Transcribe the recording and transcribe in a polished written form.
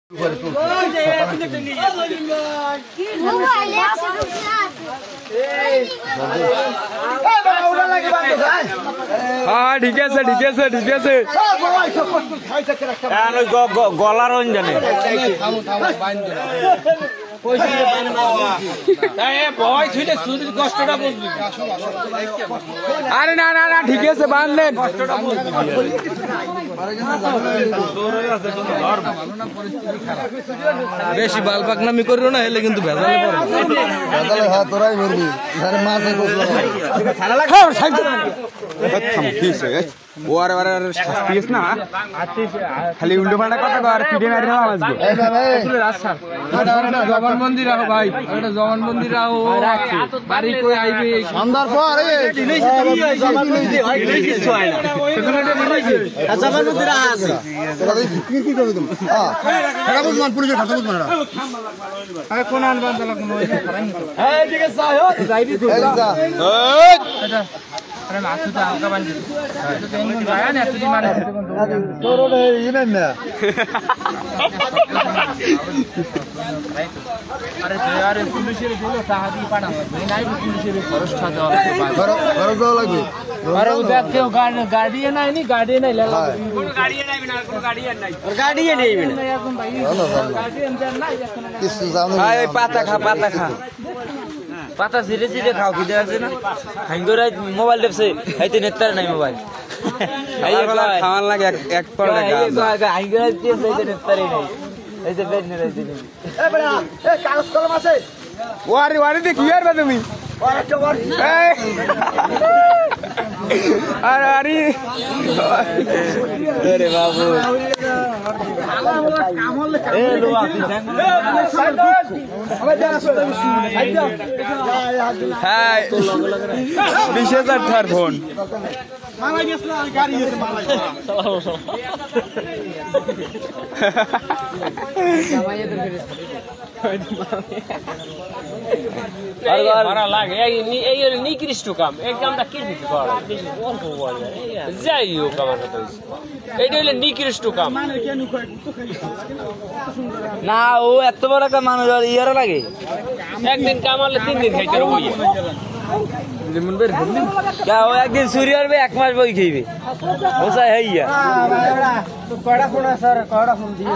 हाँ ठीक है गलार जाने अरे ना ना ना ठीक है बांध लें बेशी बाल पाकनामी करियो ना हेले किन्तु भेजाले पड़े भेजाले हां तोराई मरबी अरे मां से कुछ साला लगा हां साइड थम ठीक है ওরে ওরে শাস্তিস না খালি উল্টো পাল্টা কথা কর পিঠে মারি না আওয়াজ গো এই ভাই আসলে রাস্তা এটা জবানবন্দি রাখো ভাই এটা জবানবন্দি রাখো বাড়ি কই আইবে সন্ধ্যার পর এই দিলেইছি দিলেইছি ছয় না সেখানে দিলেইছি জবানবন্দি রাখা আছে কি করবে তুমি হ্যাঁ এটা বুঝমান পুলিশের কথা বুঝমান না আরে কোন আনবান্দলা কোন এই ঠিক আছে যাইবি তুই এই এটা अरे माथु त हल्का बान्दी तो तेन गुण भयो नि अति माने तोरोले इनेन न अरे यार पुलिसले दिलो साहदी पाडा नाइ पुलिसले खरस खाते घर जाओ लाग्यो अरे उद्या त्यो गाडी नाही नि गाडी नाही लेला कोन गाडी नाही बिना कोन गाडी नाही गाडी नाही बिना यार भाई गाडी अंदर नाही किस जाऊ हाय पाता खा पाता सीधे सीधे खाओ किधर से ना हैंगर मोबाइल देव से ऐते नेतर नहीं मोबाइल खावन लगे एक पर लगा हैंगर से ऐते नेतर ही नहीं ऐसे बेड नहीं रहते ए बड़ा ए कागज कलम আছে वारी देख यार बा তুমি अरे अरे बाबू विशेष फोन निकृष्ट काम एकदम निकृष्ट काम ना वो एत बड़ का मानुष इयर लगे एक दिन कामाले 3 दिन खाइते रहिए क्या हो एक दिन सूर्य में 1 मास बई खइबे ओसा है या तो कड़ा फोड़ा सर कड़ा फोन दिए